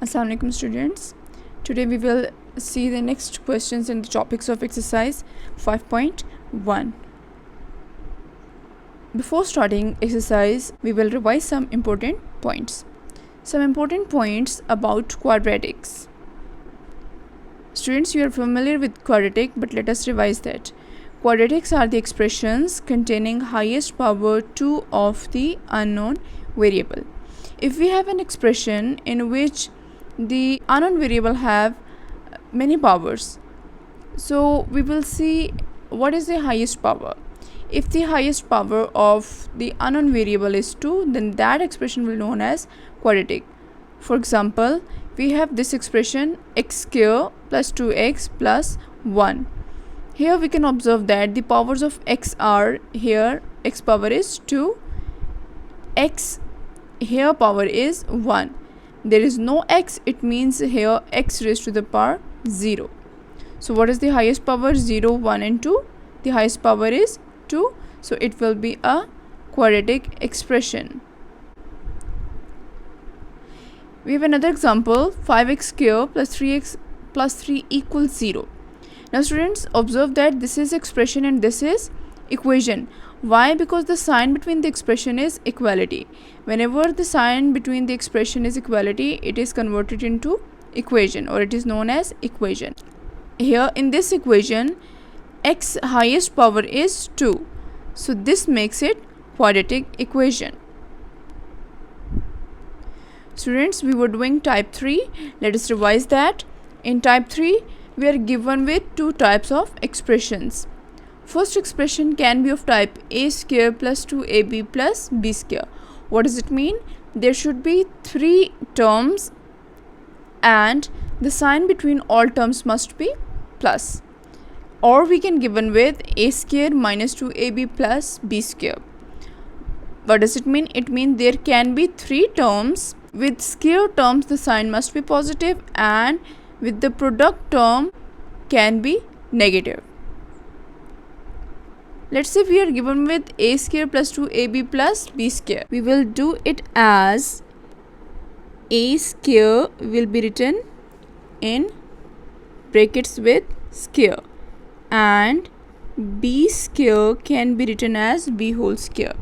Assalamu alaikum students. Today we will see the next questions in the topics of exercise 5.1. Before starting exercise, we will revise some important points. Some important points about quadratics. Students, you are familiar with quadratic, but let us revise that. Quadratics are the expressions containing highest power 2 of the unknown variable. If we have an expression in which the unknown variable have many powers, so we will see what is the highest power. If the highest power of the unknown variable is 2, then that expression will be known as quadratic. For example, we have this expression x square plus 2x plus 1. Here we can observe that the powers of x are, here x power is 2, x here power is 1. There is no x, it means here x raised to the power 0. So what is the highest power? 0, 1 and 2. The highest power is 2. So it will be a quadratic expression. We have another example, 5x square plus 3x plus 3 equals 0. Now students, observe that this is expression and this is equation. Why? Because the sign between the expression is equality. Whenever the sign between the expression is equality, it is converted into equation, or it is known as equation. Here in this equation, x highest power is 2. So this makes it quadratic equation. Students, we were doing type 3. Let us revise that. In type 3, we are given with two types of expressions. First expression can be of type a square plus 2ab plus b square. What does it mean? There should be 3 terms and the sign between all terms must be plus. Or we can given with a square minus 2ab plus b square. What does it mean? It means there can be 3 terms. With square terms the sign must be positive, and with the product term can be negative. Let's say we are given with a square plus 2ab plus b square. We will do it as a square will be written in brackets with square, and b square can be written as b whole square.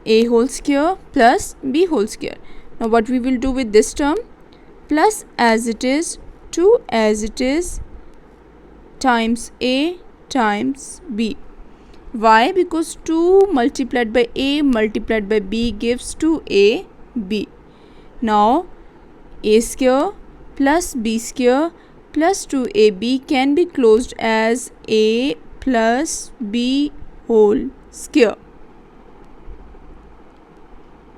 A whole square plus b whole square. Now what we will do with this term? Plus as it is, 2 as it is, times a times b. Why? Because 2 multiplied by a multiplied by b gives 2ab. Now a square plus b square plus 2ab can be closed as a plus b whole square.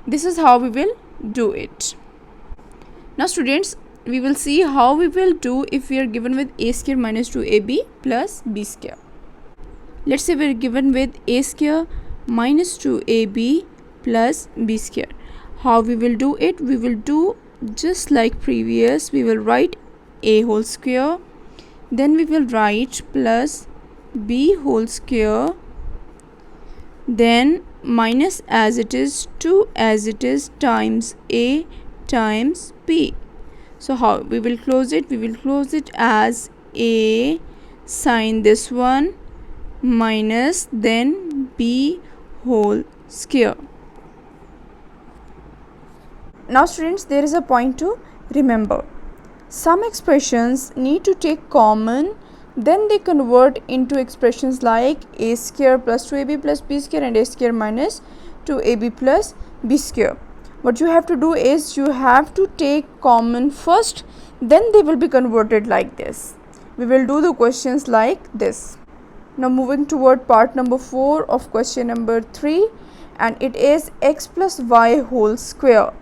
This is how we will do it. Now students, we will see how we will do if we are given with a square minus 2ab plus b square. Let's say we are given with a square minus 2ab plus b square. How we will do it? We will do just like previous. We will write a whole square, then we will write plus b whole square, then minus as it is, 2 as it is, times a times b. So how we will close it? We will close it as a sign this one minus then b whole square. Now students, there is a point to remember. Some expressions need to take common, then they convert into expressions like a square plus 2ab plus b square and a square minus 2ab plus b square. What you have to do is you have to take common first, then they will be converted like this. We will do the questions like this. Now moving toward part number 4 of question number 3, and it is x plus y whole square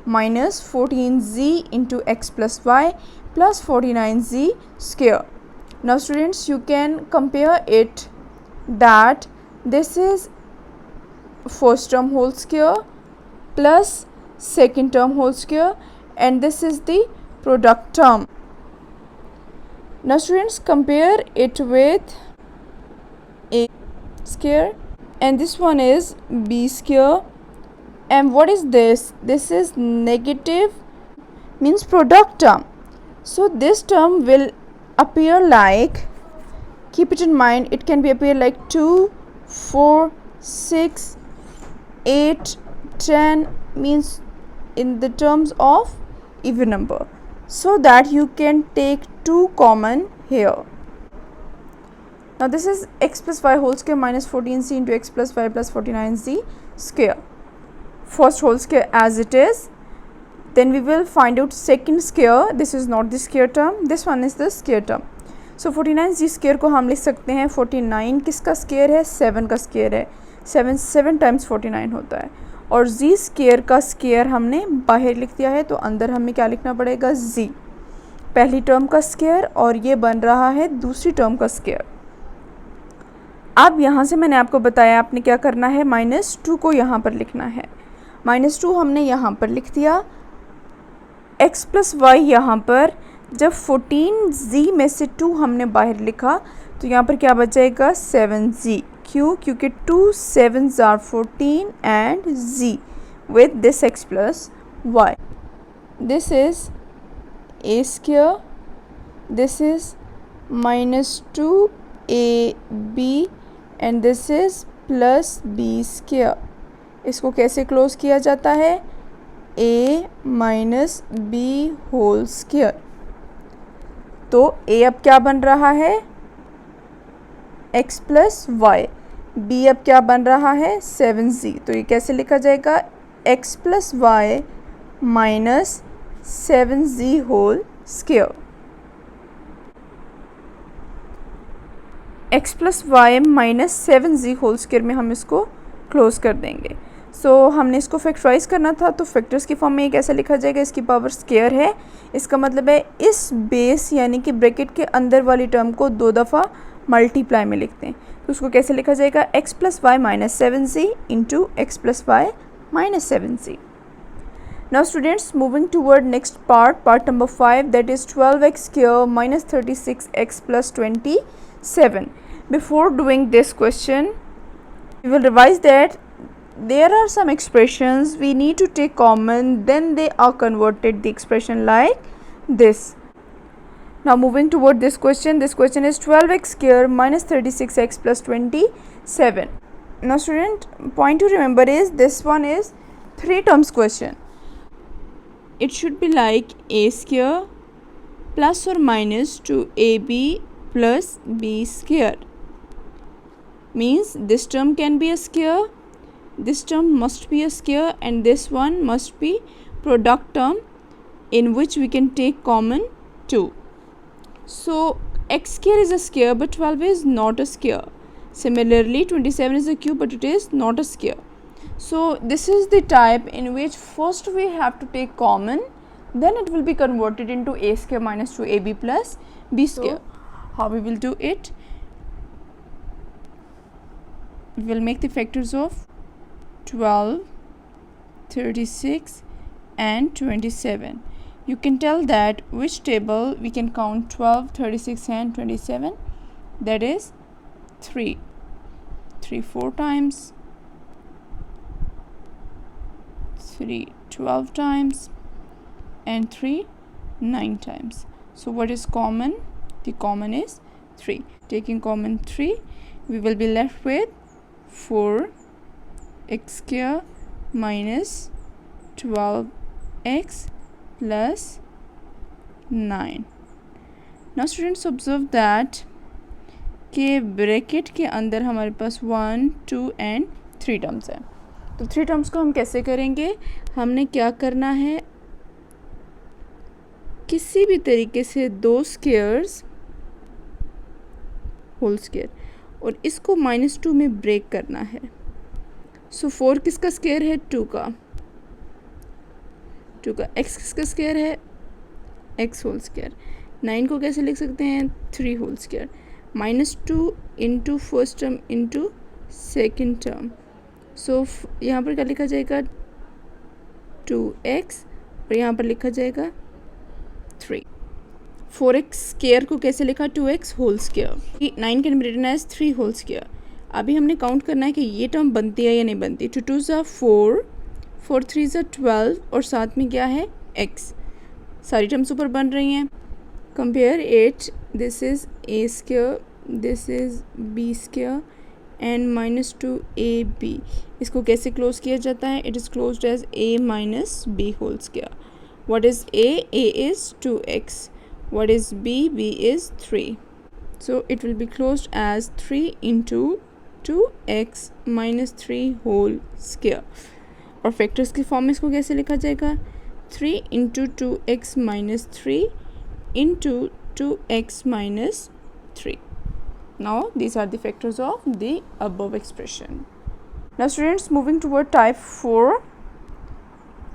minus 14z into x plus y plus 49z square. Now students, you can compare it that this is first term whole square plus second term whole square, and this is the product term. Now students, compare it with a square, and this one is b square. And what is this? This is negative means product term. So this term will appear like, keep it in mind, it can be appear like 2, 4, 6, 8, 10, means in the terms of even number, so that you can take 2 common here. Now this is x plus y whole square minus 14c into x plus y plus 49z square. First whole square as it is. Then we will find out second square. This is not the square term. This one is the square term. So 49z square को हम लिख सकते हैं 49 किसका square है, 7 का square है. 7 times 49 होता है. और z स्क्वायर का स्क्वायर हमने बाहर लिख दिया है, तो अंदर हमें क्या लिखना पड़ेगा, z पहली टर्म का स्क्वायर, और ये बन रहा है दूसरी टर्म का स्क्वायर. अब यहाँ से मैंने आपको बताया आपने क्या करना है, -2 को यहाँ पर लिखना है. -2 हमने यहाँ पर लिख दिया. x प्लस वाई यहाँ पर, जब 14z में से 2 हमने बाहर लिखा तो यहाँ पर क्या बचेगा, 7z. क्यों? क्योंकि 2 7s are 14 and z with this x plus y. This is a square. This is -2ab and this is plus b square. इसको कैसे क्लोज किया जाता है, a minus b whole square. तो a अब क्या बन रहा है, x प्लस वाई. b अब क्या बन रहा है, 7z. तो ये कैसे लिखा जाएगा, x plus y minus 7z whole square. x plus y minus 7z whole square में हम इसको क्लोज कर देंगे. सो हमने इसको फैक्टराइज करना था, तो फैक्टर्स की फॉर्म में ये कैसे लिखा जाएगा, इसकी पावर स्क्वायर है. इसका मतलब है इस बेस यानी कि ब्रैकेट के अंदर वाली टर्म को 2 दफ़ा मल्टीप्लाई में लिखते हैं. तो उसको कैसे लिखा जाएगा, x plus y minus 7z into x plus y minus 7z. Now students, moving toward next part number 5, that is 12x square minus 36x plus 27. Before doing this question, we will revise that there are some expressions we need to take common, then they are converted the expression like this. Now moving toward this question is 12x square minus 36x plus 27. Now student, point to remember is this one is 3 terms question. It should be like a square plus or minus 2ab plus b square. Means this term can be a square, this term must be a square, and this one must be product term in which we can take common 2. So x square is a square but 12 is not a square. Similarly 27 is a cube but it is not a square. So this is the type in which first we have to take common, then it will be converted into a square minus 2ab plus b square. So how we will do it? We will make the factors of 12, 36 and 27. You can tell that which table we can count 12, 36 and 27. That is 3 4 times, 3 12 times, and 3 9 times. So what is common? The common is 3. Taking common 3, we will be left with 4x square minus 12x plus 9. Now students, observe that के bracket के अंदर हमारे पास 1, 2 and 3 terms है. तो 3 terms को हम कैसे करेंगे, हमने क्या करना है, किसी भी तरीके से 2 स्क्वायर्स होल स्क्वायर और इसको -2 में ब्रेक करना है. सो 4 किसका स्क्वायर है, 2 का. x किसका स्क्वायर है, x होल स्क्वायर. 9 को कैसे लिख सकते हैं, 3 whole square. -2 into first term into second term. So यहाँ पर क्या लिखा जाएगा, 2x, और यहाँ पर लिखा जाएगा 3. 4x स्क्वायर को कैसे लिखा, 2x whole square. 9 can be written as 3 whole square. अभी हमने काउंट करना है कि ये टर्म बनती है या नहीं बनती. 2 2 ज़ा 4, 4 3 ज़ा 12, और साथ में क्या है, x. सारी टर्म्स ऊपर बन रही हैं. Compare it, this is a square, this is b square and minus two a b. इसको कैसे क्लोज किया जाता है? It is closed as a minus b whole square. What is a? A is 2x. What is b? B is 3. So it will be closed as 3 into 2x minus 3 whole square. और factors की form में इसको कैसे लिखा जाएगा? 3 into 2x minus 3 into 2x minus 3. Now these are the factors of the above expression. Now students, moving toward type 4.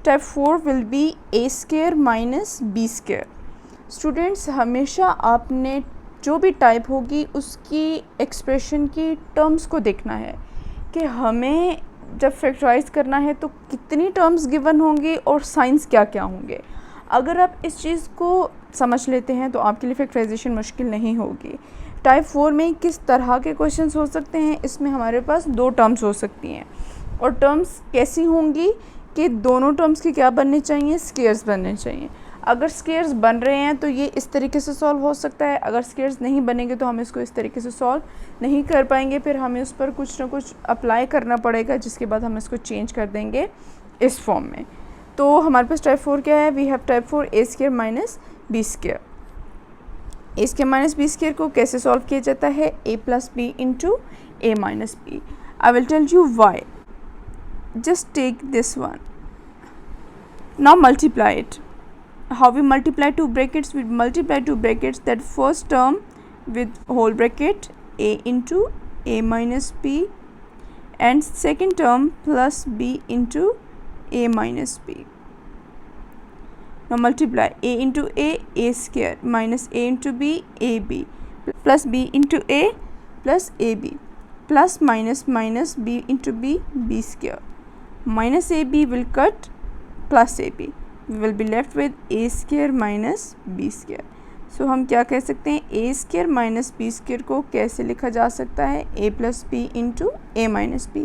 Type 4 will be a square minus b square. Students, हमेशा आपने जो भी टाइप होगी उसकी एक्सप्रेशन की terms को देखना है कि हमें जब फैक्टराइज करना है तो कितनी टर्म्स गिवन होंगी और साइंस क्या क्या होंगे. अगर आप इस चीज़ को समझ लेते हैं तो आपके लिए फैक्टराइजेशन मुश्किल नहीं होगी. टाइप 4 में किस तरह के क्वेश्चंस हो सकते हैं? इसमें हमारे पास 2 टर्म्स हो सकती हैं और टर्म्स कैसी होंगी कि दोनों टर्म्स के क्या बनने चाहिए? स्क्वेयर्स बनने चाहिए. अगर स्क्वेयर्स बन रहे हैं तो ये इस तरीके से सॉल्व हो सकता है. अगर स्क्वेयर्स नहीं बनेंगे तो हम इसको इस तरीके से सॉल्व नहीं कर पाएंगे. फिर हमें उस पर कुछ ना कुछ अप्लाई करना पड़ेगा जिसके बाद हम इसको चेंज कर देंगे इस फॉर्म में. तो हमारे पास टाइप 4 क्या है? We have type 4 a square minus b square. A square minus b square को कैसे सॉल्व किया जाता है? A plus b into a minus b. I will tell you why. Just take this one. Now multiply it. How we multiply two brackets? We multiply two brackets, that first term with whole bracket a into a minus b and second term plus b into a minus b. Now multiply a into a square minus a into b, ab plus b into a plus ab plus minus minus b into b, b square. Minus ab will cut plus ab. We will be left with a square minus b square. So हम क्या कह सकते हैं? a square minus b square को कैसे लिखा जा सकता है? a plus b into a minus b.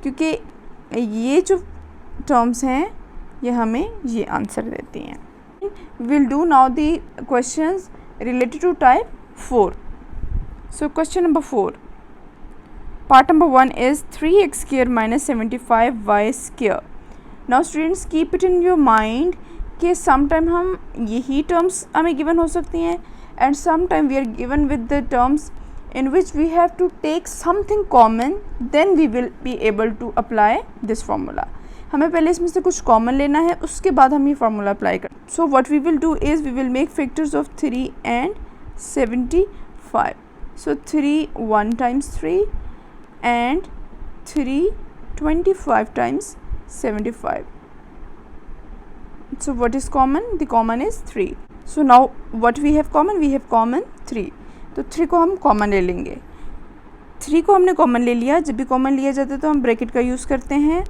क्योंकि ये जो टर्म्स हैं ये हमें ये आंसर देती हैं. We'll do now the questions related to type 4. So question number 4. Part number 1 is 3x square minus 75y square. Now students, keep it in your mind कि समटाइम हम यही टर्म्स हमें गिवन हो सकती हैं and sometime we are given with the terms in which we have to take something common, then we will be able to apply this formula. हमें पहले इसमें से कुछ कॉमन लेना है, उसके बाद हम ये फार्मूला अप्लाई करें. So what we will do is we will make factors of 3 and 75. So 3 1 times 3 and 3 25 times 75. So what is common? The common is 3. So now what we have common? We have common 3. तो 3 को हम common ले लेंगे. 3 को हमने common ले लिया. जब भी कॉमन लिया जाता है तो हम ब्रैकेट का यूज़ करते हैं.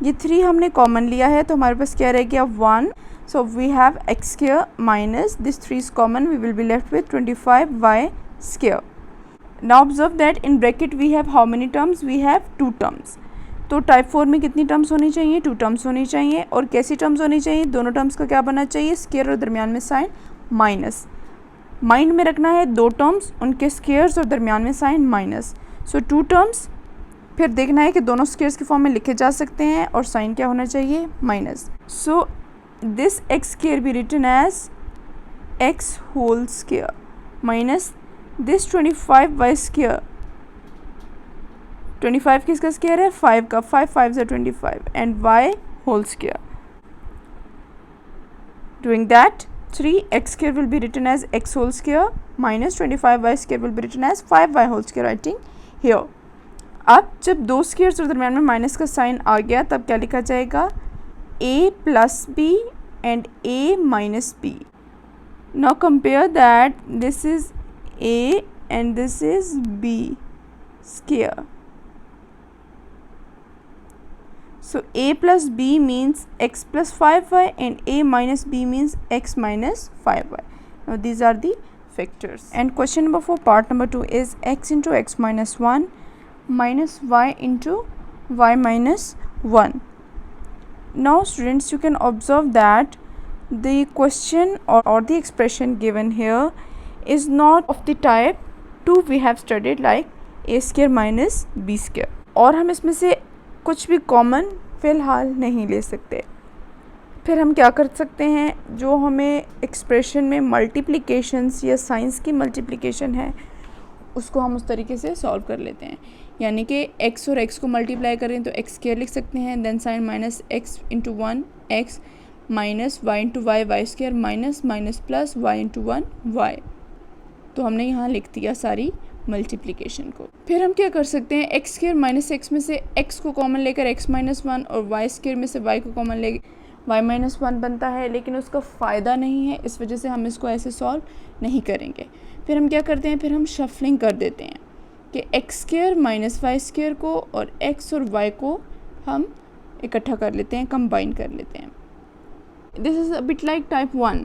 ये 3 हमने कॉमन लिया है तो हमारे पास क्या रह गया? 1. So we have x square minus this 3 is common. We will be left with 25y square. Now observe that in bracket we have how many terms? We have 2 terms. तो टाइप 4 में कितनी टर्म्स होनी चाहिए? 2 terms होनी चाहिए. और कैसी terms होनी चाहिए? दोनों टर्म्स का क्या बनना चाहिए? स्क्वायर और दरमियान में साइन माइनस. माइंड में रखना है 2 टर्म्स, उनके स्क्वायर्स और दरमियान में साइन माइनस. सो 2 टर्म्स, फिर देखना है कि दोनों स्क्वायर्स के फॉर्म में लिखे जा सकते हैं और साइन क्या होना चाहिए? Minus. So this x square be written as x whole square minus this 25y square. 25 किसका स्क्वायर है? 5 का. 5 5 25 and y whole square. Doing that, 3x square will be written as x whole square minus 25y square will be written as 5y whole square writing here. अब जब दो squares और दरम्यान में minus का साइन आ गया तब क्या लिखा जाएगा? a plus b and a minus b. Now compare that this is a and this is b square. So a plus b means x plus 5y and a minus b means x minus 5y. Now these are the factors. And question number 4, part number 2 is x into x minus 1 minus y into y minus 1. Now students, you can observe that the question or the expression given here is not of the type 2 we have studied like a square minus b square, और हम इसमें से कुछ भी common फ़िलहाल नहीं ले सकते. फिर हम क्या कर सकते हैं, जो हमें एक्सप्रेशन में मल्टीप्लिकेशंस या साइंस की मल्टीप्लिकेशन है उसको हम उस तरीके से सॉल्व कर लेते हैं. यानी कि x और x को मल्टीप्लाई करें तो x स्क्वायर लिख सकते हैं, then sign minus x into 1 x minus y into y y square minus minus plus y into 1 y. तो हमने यहाँ लिख दिया सारी मल्टीप्लिकेशन को. फिर हम क्या कर सकते हैं, एक्स स्क्वायर माइनस एक्स में से x को कॉमन लेकर x माइनस 1 और y स्क्वायर में से y को कॉमन ले y माइनस 1 बनता है, लेकिन उसका फ़ायदा नहीं है, इस वजह से हम इसको ऐसे सॉल्व नहीं करेंगे. फिर हम क्या करते हैं, फिर हम शफलिंग कर देते हैं कि x square minus y square को और x और y को हम इकट्ठा कर लेते हैं, कंबाइन कर लेते हैं. This is a bit like type 1.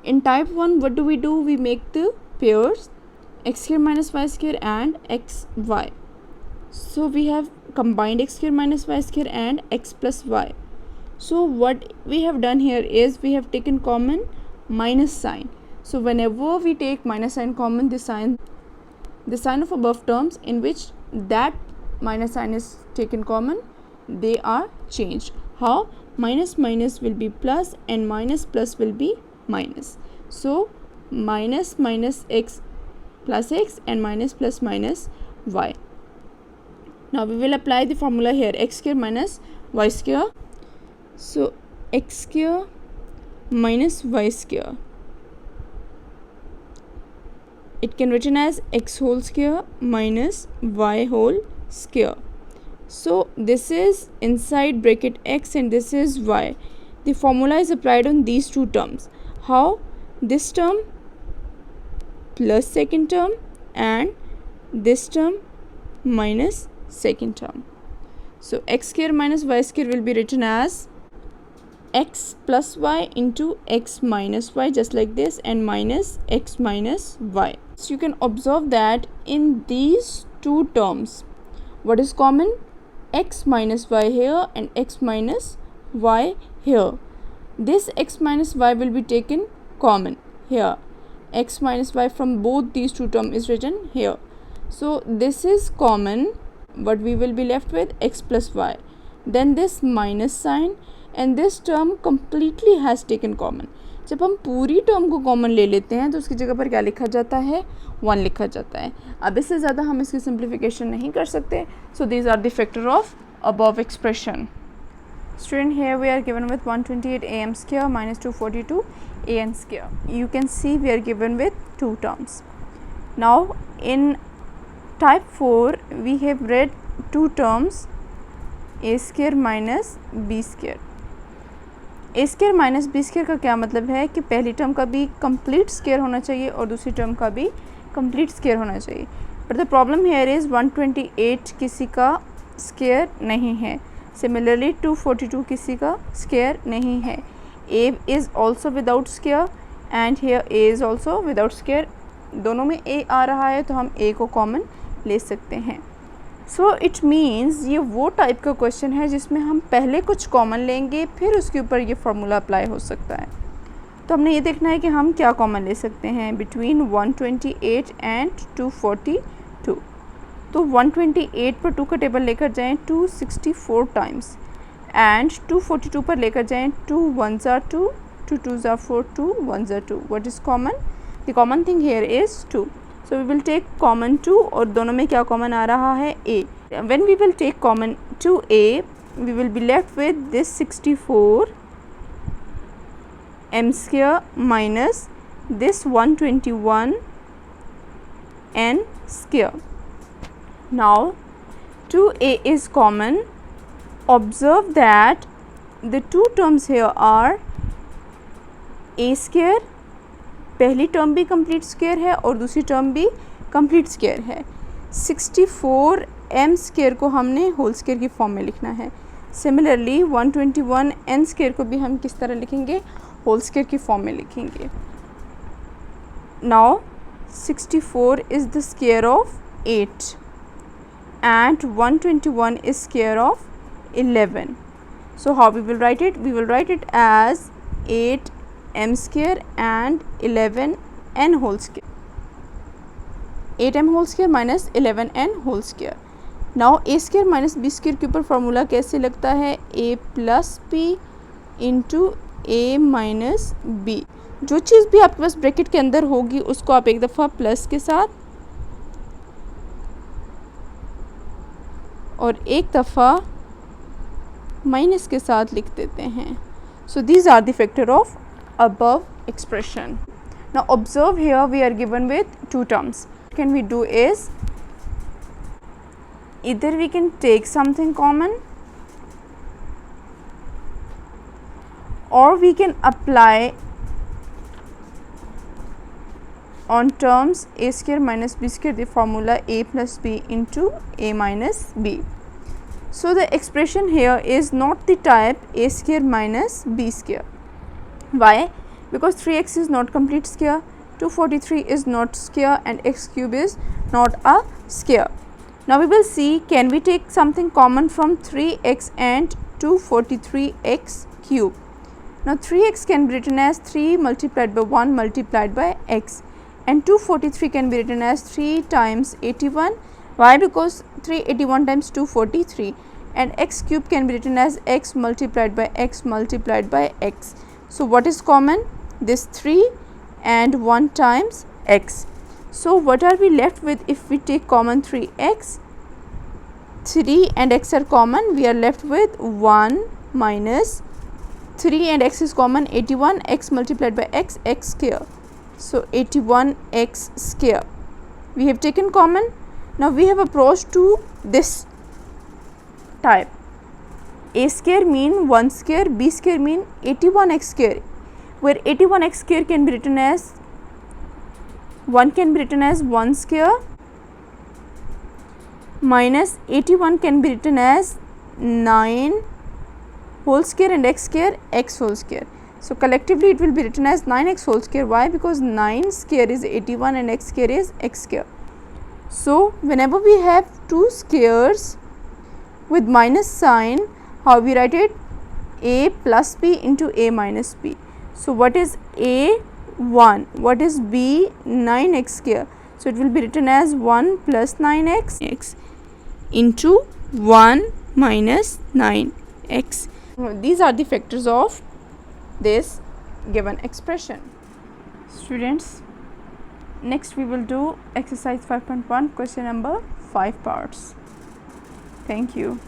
In type 1 what do, we make the pairs x square minus y square and xy. So we have combined x square minus y square and x plus y. So what we have done here is we have taken common minus sign. So whenever we take minus sign common, the sign of above terms in which that minus sign is taken common, they are changed. How? Minus minus will be plus and minus plus will be minus. So minus minus x plus x and minus plus minus y. Now we will apply the formula here, x square minus y square. So x square minus y square, it can written as x whole square minus y whole square. So this is inside bracket x and this is y. The formula is applied on these two terms. How? This term plus second term and this term minus second term. So x square minus y square will be written as x plus y into x minus y, just like this, and minus x minus y. So you can observe that in these two terms, what is common? X minus y here and x minus y here. This x minus y will be taken common here. X minus y from both these two terms is written here. So this is common, but we will be left with x plus y. Then this minus sign and this term completely has taken common. जब हम पूरी term को common ले लेते हैं तो उसकी जगह पर क्या लिखा जाता है, 1 लिखा जाता है. अब इससे ज़्यादा हम इसकी सिंप्लीफिकेशन नहीं कर सकते. So these are the factor of above expression. Student, here we are given with 128 am square minus 242 an square. You can see we are given with two terms. Now in type 4 we have read two terms, a square minus b square. a square minus b square का क्या मतलब है कि पहली term का भी complete square होना चाहिए और दूसरी टर्म का भी कंप्लीट स्क्वायर होना चाहिए. But the problem here is 128 किसी का स्क्वायर नहीं है. सिमिलरली 242 किसी का स्क्वायर नहीं है. a is also without square and here a is also without square. दोनों में a आ रहा है तो हम a को कॉमन ले सकते हैं. सो इट मीन्स ये वो टाइप का क्वेश्चन है जिसमें हम पहले कुछ कॉमन लेंगे फिर उसके ऊपर ये फार्मूला अप्लाई हो सकता है. तो हमने ये देखना है कि हम क्या कॉमन ले सकते हैं बिटवीन 128 एंड 242. तो 128 पर 2 का टेबल लेकर जाएं 264 टाइम्स एंड 242 पर लेकर जाएं 2 1s are 2, 2 2s are 4, 2 1s are 2. What is common? The common thing here is 2. So we will take common 2 और दोनों में क्या कॉमन आ रहा है, a. When we will take common 2a, we will be left with this 64 m square minus this 121 n square. Now 2a is common. Observe that the two terms here are a square, पहली term भी complete square है और दूसरी term भी complete square है. 64 m square को हमने whole square की फॉर्म में लिखना है. सिमिलरली 121 n स्क्वायर को भी हम किस तरह लिखेंगे, होल स्क्वायर की फॉर्म में लिखेंगे. Now 64 is the square of 8 and 121 is square of 11. So how we will write it? We will write it as 8 m square and 11n whole square. 8m whole square minus 11n whole square. Now a square minus b square के ऊपर formula कैसे लगता है, a plus b into a minus b. जो चीज़ भी आपके पास bracket के अंदर होगी उसको आप एक दफ़ा प्लस के साथ और एक दफ़ा माइनस के साथ लिख देते हैं. So these are the factor of above expression. Now observe here we are given with two terms. What can we do is either we can take something common or we can apply on terms a square minus b square the formula a plus b into a minus b. So the expression here is not the type a square minus b square. Why? Because 3x is not complete square, 243 is not square and x cube is not a square. Now we will see, can we take something common from 3x and 243x cube. Now 3x can be written as 3 multiplied by 1 multiplied by x and 243 can be written as 3 times 81. Why? Because 381 times 243 and x cube can be written as x multiplied by x multiplied by x. So what is common? This 3 and 1 times x. So what are we left with if we take common 3x? 3 and x are common, we are left with 1 minus 3 and x is common, 81 x multiplied by x, x square. So 81 x square we have taken common. Now we have approached to this type. A square mean 1 square, b square mean 81x square, where 81x square can be written as 1 can be written as 1 square minus 81 can be written as 9 whole square and x square x whole square. So collectively it will be written as 9x whole square. Why? Because 9 square is 81 and x square is x square. So whenever we have two squares with minus sign, how we write it? A plus b into a minus b. So what is a? 1. What is b? 9x square. So it will be written as 1 plus 9x x into 1 minus 9x. These are the factors of this given expression. Students, next we will do exercise 5.1 question number 5 parts. Thank you.